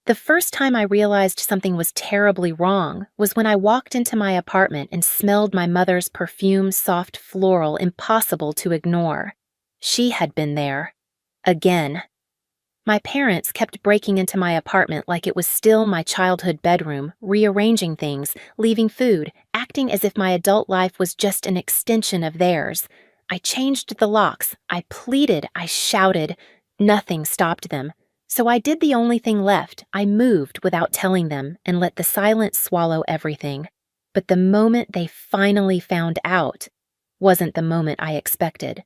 The first time I realized something was terribly wrong was when I walked into my apartment and smelled my mother's perfume, soft floral, impossible to ignore. She had been there. Again. My parents kept breaking into my apartment like it was still my childhood bedroom, rearranging things, leaving food, acting as if my adult life was just an extension of theirs. I changed the locks, I pleaded, I shouted. Nothing stopped them. So I did the only thing left. I moved without telling them and let the silence swallow everything. But the moment they finally found out wasn't the moment I expected.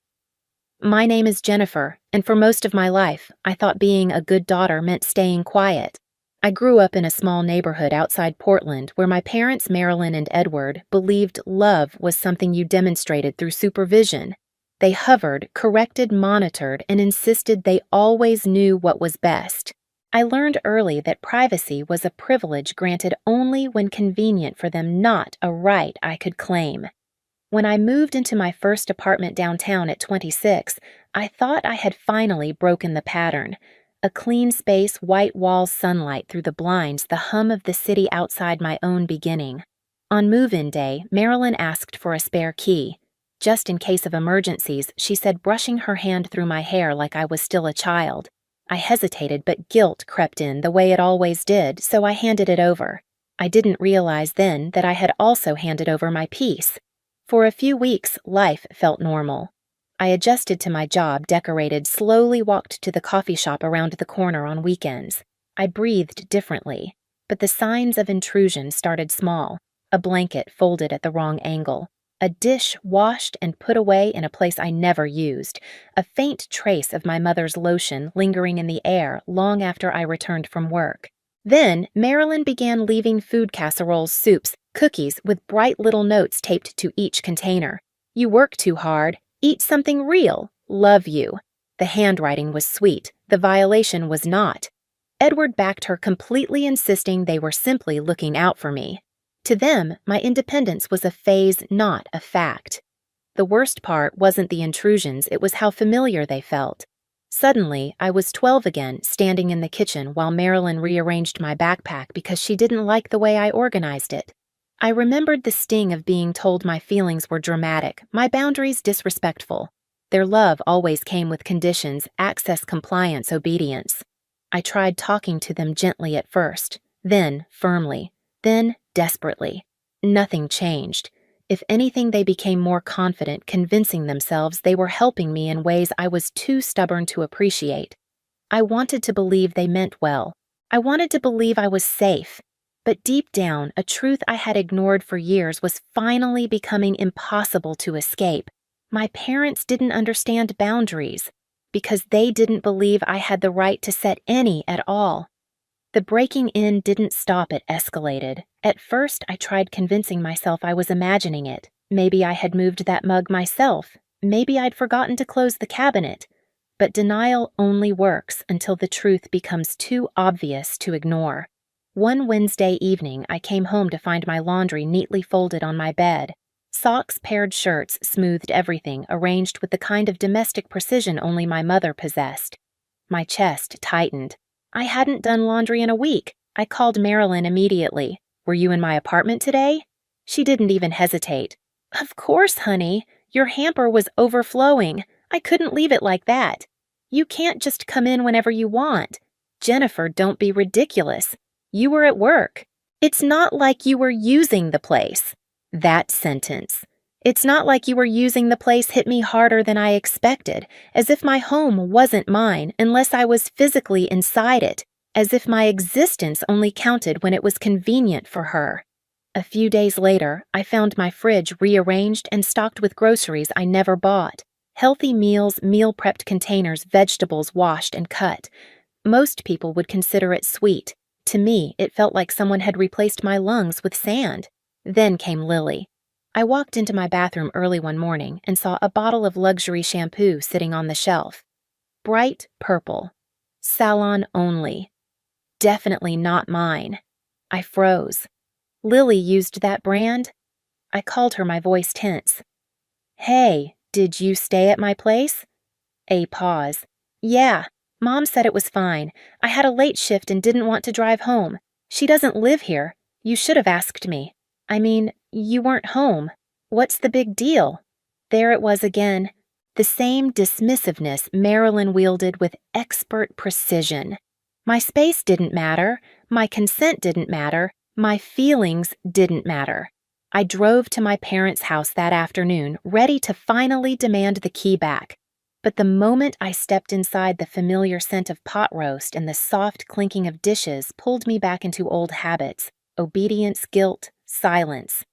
My name is Jennifer, and for most of my life, I thought being a good daughter meant staying quiet. I grew up in a small neighborhood outside Portland where my parents, Marilyn and Edward, believed love was something you demonstrated through supervision. They hovered, corrected, monitored, and insisted they always knew what was best. I learned early that privacy was a privilege granted only when convenient for them, not a right I could claim. When I moved into my first apartment downtown at 26, I thought I had finally broken the pattern. A clean space, white walls, sunlight through the blinds, the hum of the city outside my own beginning. On move-in day, Marilyn asked for a spare key. Just in case of emergencies, she said, brushing her hand through my hair like I was still a child. I hesitated, but guilt crept in the way it always did, so I handed it over. I didn't realize then that I had also handed over my peace. For a few weeks, life felt normal. I adjusted to my job, decorated, slowly walked to the coffee shop around the corner on weekends. I breathed differently, but the signs of intrusion started small. A blanket folded at the wrong angle. A dish washed and put away in a place I never used. A faint trace of my mother's lotion lingering in the air long after I returned from work. Then, Marilyn began leaving food casseroles, soups, cookies with bright little notes taped to each container. You work too hard. Eat something real. Love you. The handwriting was sweet. The violation was not. Edward backed her, completely insisting they were simply looking out for me. To them, my independence was a phase, not a fact. The worst part wasn't the intrusions, it was how familiar they felt. Suddenly, I was 12 again, standing in the kitchen while Marilyn rearranged my backpack because she didn't like the way I organized it. I remembered the sting of being told my feelings were dramatic, my boundaries disrespectful. Their love always came with conditions, access, compliance, obedience. I tried talking to them gently at first, then firmly, then desperately. Nothing changed. If anything, they became more confident, convincing themselves they were helping me in ways I was too stubborn to appreciate. I wanted to believe they meant well. I wanted to believe I was safe. But deep down, a truth I had ignored for years was finally becoming impossible to escape. My parents didn't understand boundaries because they didn't believe I had the right to set any at all. The breaking in didn't stop, it escalated. At first, I tried convincing myself I was imagining it. Maybe I had moved that mug myself. Maybe I'd forgotten to close the cabinet. But denial only works until the truth becomes too obvious to ignore. One Wednesday evening, I came home to find my laundry neatly folded on my bed. Socks, paired shirts, smoothed everything, arranged with the kind of domestic precision only my mother possessed. My chest tightened. I hadn't done laundry in a week. I called Marilyn immediately. "Were you in my apartment today?" She didn't even hesitate. "Of course, honey. Your hamper was overflowing. I couldn't leave it like that. You can't just come in whenever you want. Jennifer, don't be ridiculous. You were at work. It's not like you were using the place." That sentence. "It's not like you were using the place" hit me harder than I expected, as if my home wasn't mine unless I was physically inside it, as if my existence only counted when it was convenient for her. A few days later, I found my fridge rearranged and stocked with groceries I never bought. Healthy meals, meal-prepped containers, vegetables washed and cut. Most people would consider it sweet. To me, it felt like someone had replaced my lungs with sand. Then came Lily. I walked into my bathroom early one morning and saw a bottle of luxury shampoo sitting on the shelf. Bright purple. Salon only. Definitely not mine. I froze. Lily used that brand? I called her, my voice tense. "Hey, did you stay at my place?" A pause. "Yeah. Mom said it was fine. I had a late shift and didn't want to drive home. She doesn't live here. You should have asked me. I mean, you weren't home. What's the big deal? There it was again. The same dismissiveness Marilyn wielded with expert precision. My space didn't matter. My consent didn't matter. My feelings didn't matter. I drove to my parents' house that afternoon, ready to finally demand the key back. But the moment I stepped inside, the familiar scent of pot roast and the soft clinking of dishes pulled me back into old habits: obedience, guilt, silence.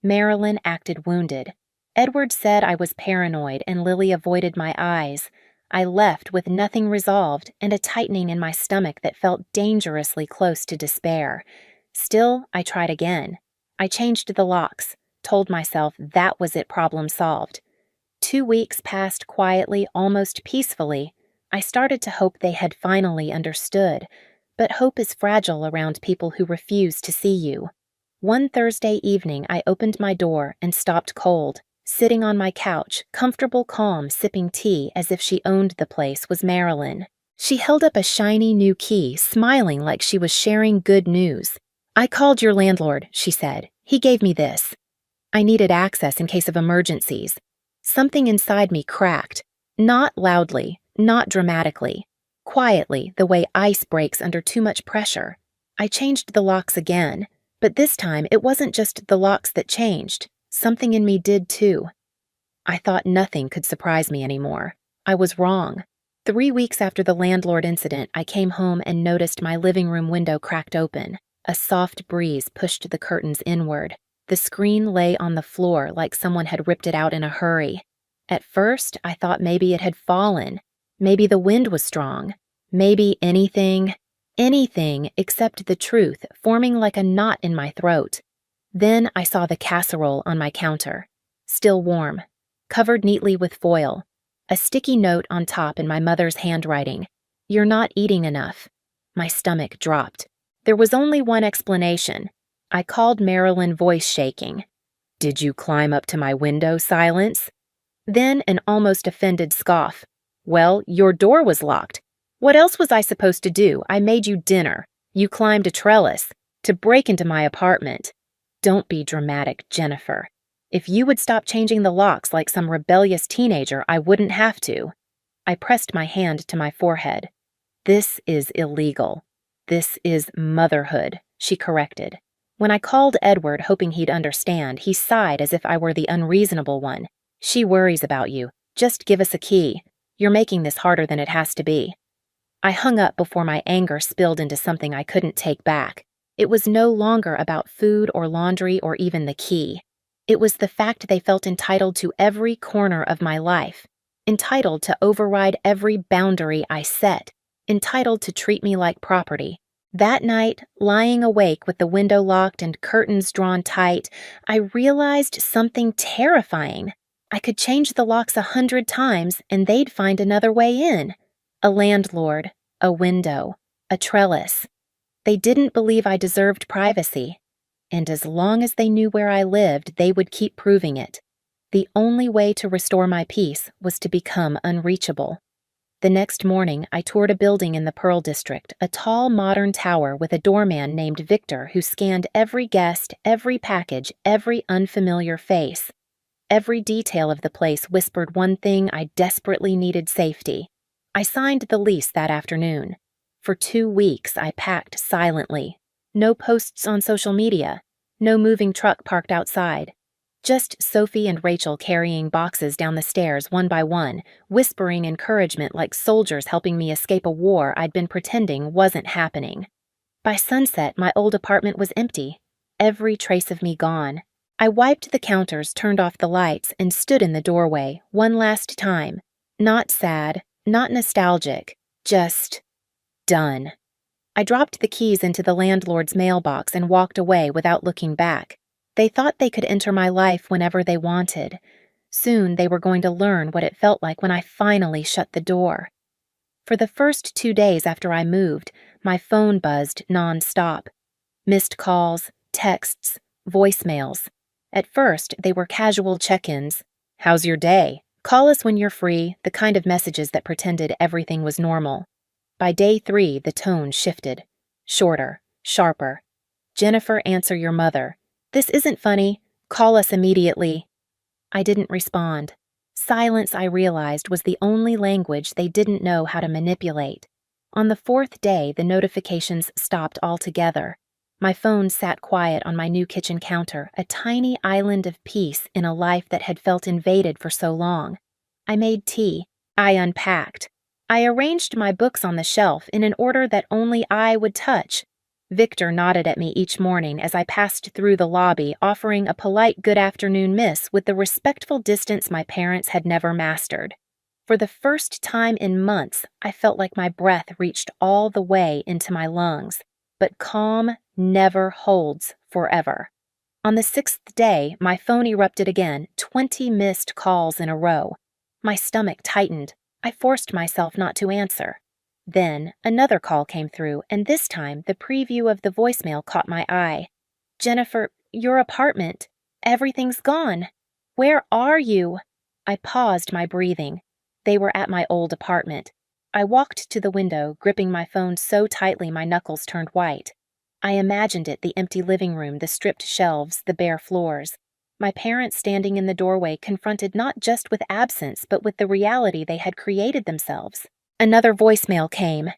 Marilyn acted wounded. Edward said I was paranoid and Lily avoided my eyes. I left with nothing resolved and a tightening in my stomach that felt dangerously close to despair. Still, I tried again. I changed the locks, told myself that was it, problem solved. 2 weeks passed quietly, almost peacefully. I started to hope they had finally understood, but hope is fragile around people who refuse to see you. One Thursday evening, I opened my door and stopped cold. Sitting on my couch, comfortable, calm, sipping tea as if she owned the place, was Marilyn. She held up a shiny new key, smiling like she was sharing good news. "I called your landlord," she said. "He gave me this. I needed access in case of emergencies." Something inside me cracked. Not loudly, not dramatically. Quietly, the way ice breaks under too much pressure. I changed the locks again, but this time it wasn't just the locks that changed. Something in me did too. I thought nothing could surprise me anymore. I was wrong. 3 weeks after the landlord incident, I came home and noticed my living room window cracked open. A soft breeze pushed the curtains inward. The screen lay on the floor like someone had ripped it out in a hurry. At first, I thought maybe it had fallen. Maybe the wind was strong. Maybe anything except the truth forming like a knot in my throat. Then I saw the casserole on my counter, still warm, covered neatly with foil. A sticky note on top in my mother's handwriting: "You're not eating enough." My stomach dropped. There was only one explanation. I called Marilyn, voice shaking. "Did you climb up to my window, Silence?" Then an almost offended scoff. "Well, your door was locked. What else was I supposed to do? I made you dinner. You climbed a trellis to break into my apartment." Don't be dramatic, Jennifer. If you would stop changing the locks like some rebellious teenager, I wouldn't have to. I pressed my hand to my forehead. "This is illegal. This is motherhood," she corrected. When I called Edward, hoping he'd understand, he sighed as if I were the unreasonable one. "She worries about you. Just give us a key. You're making this harder than it has to be." I hung up before my anger spilled into something I couldn't take back. It was no longer about food or laundry or even the key. It was the fact they felt entitled to every corner of my life, entitled to override every boundary I set, entitled to treat me like property. That night, lying awake with the window locked and curtains drawn tight, I realized something terrifying. I could change the locks 100 times and they'd find another way in. A landlord, a window, a trellis. They didn't believe I deserved privacy, and as long as they knew where I lived, they would keep proving it. The only way to restore my peace was to become unreachable. The next morning, I toured a building in the Pearl District, a tall, modern tower with a doorman named Victor who scanned every guest, every package, every unfamiliar face. Every detail of the place whispered one thing: I desperately needed safety. I signed the lease that afternoon. For 2 weeks, I packed silently. No posts on social media. No moving truck parked outside. Just Sophie and Rachel carrying boxes down the stairs one by one, whispering encouragement like soldiers helping me escape a war I'd been pretending wasn't happening. By sunset, my old apartment was empty. Every trace of me gone. I wiped the counters, turned off the lights, and stood in the doorway, one last time. Not sad, not nostalgic, just done. I dropped the keys into the landlord's mailbox and walked away without looking back. They thought they could enter my life whenever they wanted. Soon they were going to learn what it felt like when I finally shut the door. For the first 2 days after I moved, my phone buzzed nonstop. Missed calls, texts, voicemails. At first, they were casual check-ins. "How's your day? Call us when you're free," the kind of messages that pretended everything was normal. By day 3, the tone shifted. Shorter, sharper. Jennifer, answer your mother. This isn't funny. Call us immediately. I didn't respond. Silence, I realized, was the only language they didn't know how to manipulate. On the 4th day, the notifications stopped altogether. My phone sat quiet on my new kitchen counter, a tiny island of peace in a life that had felt invaded for so long. I made tea. I unpacked. I arranged my books on the shelf in an order that only I would touch. Victor nodded at me each morning as I passed through the lobby, offering a polite good afternoon, miss, with the respectful distance my parents had never mastered. For the first time in months, I felt like my breath reached all the way into my lungs. But calm never holds forever. On the 6th day, my phone erupted again, 20 missed calls in a row. My stomach tightened. I forced myself not to answer. Then, another call came through, and this time, the preview of the voicemail caught my eye. Jennifer, your apartment. Everything's gone. Where are you? I paused my breathing. They were at my old apartment. I walked to the window, gripping my phone so tightly my knuckles turned white. I imagined it, the empty living room, the stripped shelves, the bare floors. My parents standing in the doorway, confronted not just with absence, but with the reality they had created themselves. Another voicemail came.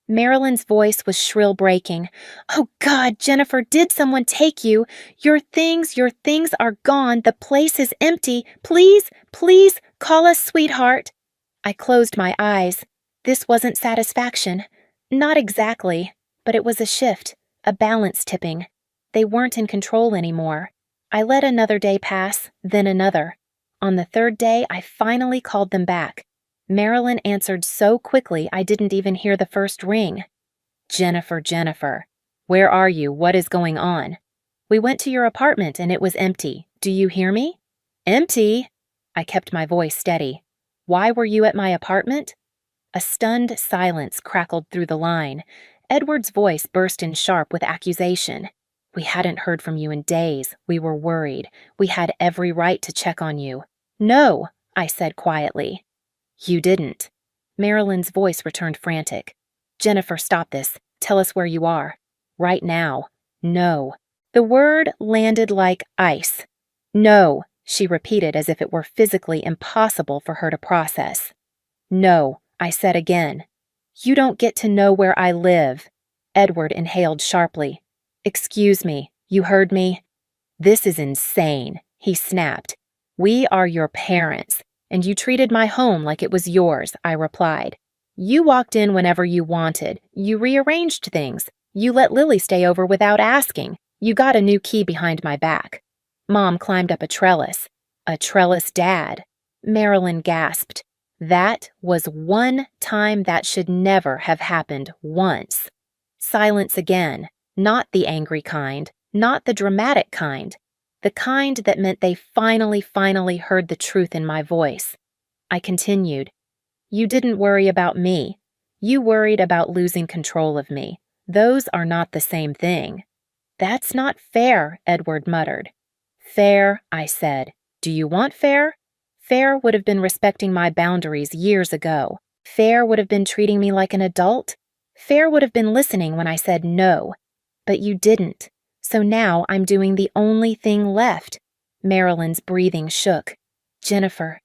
Marilyn's voice was shrill, breaking. Oh God, Jennifer, did someone take you? Your things are gone. The place is empty. Please, please, call us, sweetheart. I closed my eyes. This wasn't satisfaction. Not exactly, but it was a shift, a balance tipping. They weren't in control anymore. I let another day pass, then another. On the 3rd day, I finally called them back. Marilyn answered so quickly I didn't even hear the first ring. Jennifer, Jennifer. Where are you? What is going on? We went to your apartment and it was empty. Do you hear me? Empty? I kept my voice steady. Why were you at my apartment? A stunned silence crackled through the line. Edward's voice burst in sharp with accusation. We hadn't heard from you in days. We were worried. We had every right to check on you. No, I said quietly. You didn't. Marilyn's voice returned frantic. Jennifer, stop this. Tell us where you are. Right now. No. The word landed like ice. No, she repeated as if it were physically impossible for her to process. No, I said again. You don't get to know where I live. Edward inhaled sharply. Excuse me, you heard me? This is insane, he snapped. We are your parents, and you treated my home like it was yours, I replied. You walked in whenever you wanted. You rearranged things. You let Lily stay over without asking. You got a new key behind my back. Mom climbed up a trellis. A trellis dad. Marilyn gasped. That was one time that should never have happened once. Silence again. Not the angry kind. Not the dramatic kind. The kind that meant they finally heard the truth in my voice. I continued. You didn't worry about me. You worried about losing control of me. Those are not the same thing. That's not fair, Edward muttered. Fair, I said. Do you want fair? Fair would have been respecting my boundaries years ago. Fair would have been treating me like an adult. Fair would have been listening when I said no. But you didn't. So now I'm doing the only thing left. Marilyn's breathing shook. Jennifer,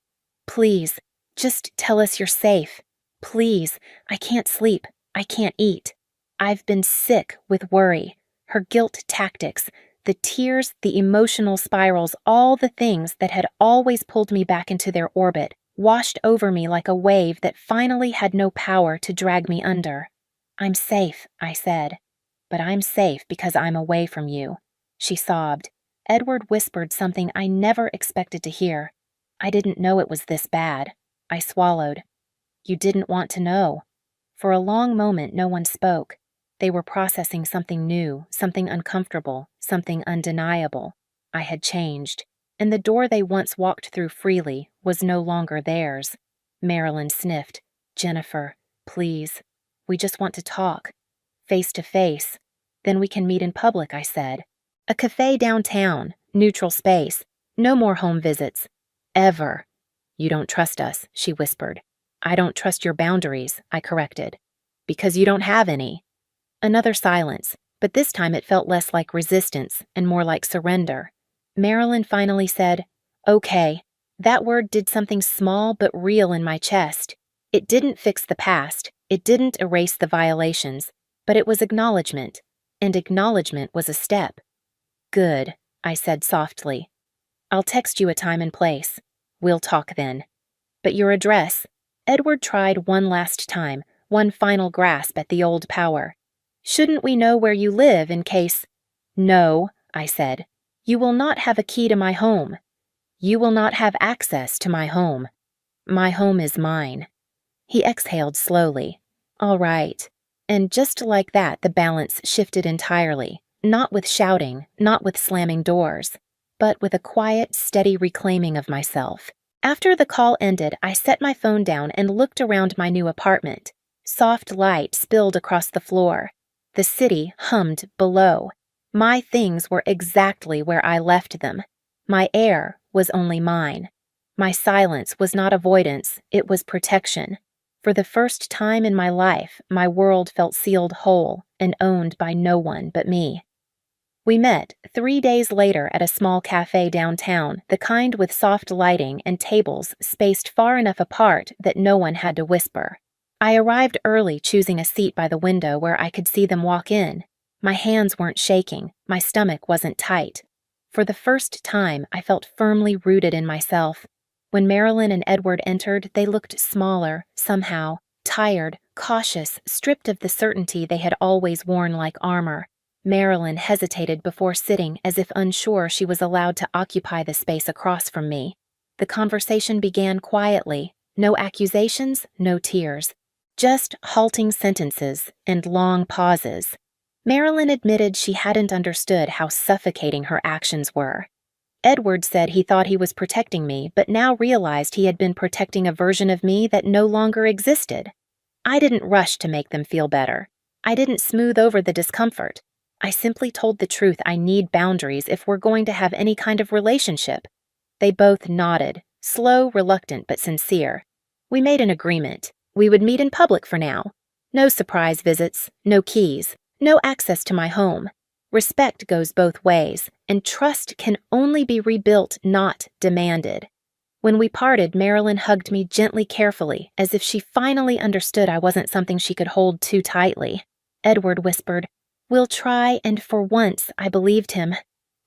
please, just tell us you're safe. Please, I can't sleep. I can't eat. I've been sick with worry. Her guilt tactics, the tears, the emotional spirals, all the things that had always pulled me back into their orbit, washed over me like a wave that finally had no power to drag me under. I'm safe, I said. But I'm safe because I'm away from you. She sobbed. Edward whispered something I never expected to hear. I didn't know it was this bad. I swallowed. You didn't want to know. For a long moment, no one spoke. They were processing something new, something uncomfortable, something undeniable. I had changed, and the door they once walked through freely was no longer theirs. Marilyn sniffed. Jennifer, please. We just want to talk. Face to face. Then we can meet in public, I said. A cafe downtown, neutral space. No more home visits. Ever. You don't trust us, she whispered. I don't trust your boundaries, I corrected. Because you don't have any. Another silence, but this time it felt less like resistance and more like surrender. Marilyn finally said, "Okay." That word did something small but real in my chest. It didn't fix the past, it didn't erase the violations, but it was acknowledgement, and acknowledgement was a step. "Good," I said softly. "I'll text you a time and place. We'll talk then. But your address." Edward tried one last time, one final grasp at the old power. "Shouldn't we know where you live in case—" "No," I said. "You will not have a key to my home. You will not have access to my home. My home is mine." He exhaled slowly. "All right." And just like that, the balance shifted entirely, not with shouting, not with slamming doors, but with a quiet, steady reclaiming of myself. After the call ended, I set my phone down and looked around my new apartment. Soft light spilled across the floor. The city hummed below. My things were exactly where I left them. My air was only mine. My silence was not avoidance, it was protection. For the first time in my life, my world felt sealed whole and owned by no one but me. We met 3 days later at a small cafe downtown, the kind with soft lighting and tables spaced far enough apart that no one had to whisper. I arrived early, choosing a seat by the window where I could see them walk in. My hands weren't shaking, my stomach wasn't tight. For the first time, I felt firmly rooted in myself. When Marilyn and Edward entered, they looked smaller, somehow, tired, cautious, stripped of the certainty they had always worn like armor. Marilyn hesitated before sitting, as if unsure she was allowed to occupy the space across from me. The conversation began quietly, no accusations, no tears. Just halting sentences and long pauses. Marilyn admitted she hadn't understood how suffocating her actions were. Edward said he thought he was protecting me, but now realized he had been protecting a version of me that no longer existed. I didn't rush to make them feel better. I didn't smooth over the discomfort. I simply told the truth. I need boundaries if we're going to have any kind of relationship. They both nodded, slow, reluctant, but sincere. We made an agreement. We would meet in public for now. No surprise visits, no keys, no access to my home. Respect goes both ways, and trust can only be rebuilt, not demanded. When we parted, Marilyn hugged me gently, carefully, as if she finally understood I wasn't something she could hold too tightly. Edward whispered, "We'll try," and for once, I believed him.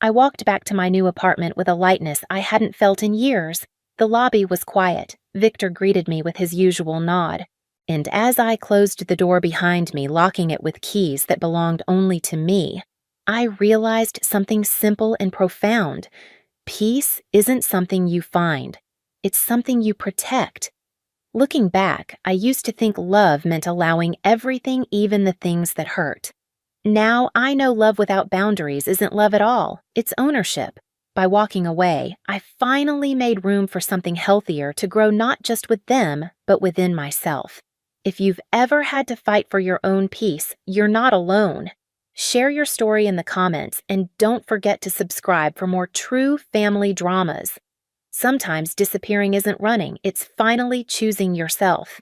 I walked back to my new apartment with a lightness I hadn't felt in years. The lobby was quiet. Victor greeted me with his usual nod. And as I closed the door behind me, locking it with keys that belonged only to me, I realized something simple and profound. Peace isn't something you find. It's something you protect. Looking back, I used to think love meant allowing everything, even the things that hurt. Now I know love without boundaries isn't love at all. It's ownership. By walking away, I finally made room for something healthier to grow, not just with them, but within myself. If you've ever had to fight for your own peace, you're not alone. Share your story in the comments, and don't forget to subscribe for more true family dramas. Sometimes disappearing isn't running, it's finally choosing yourself.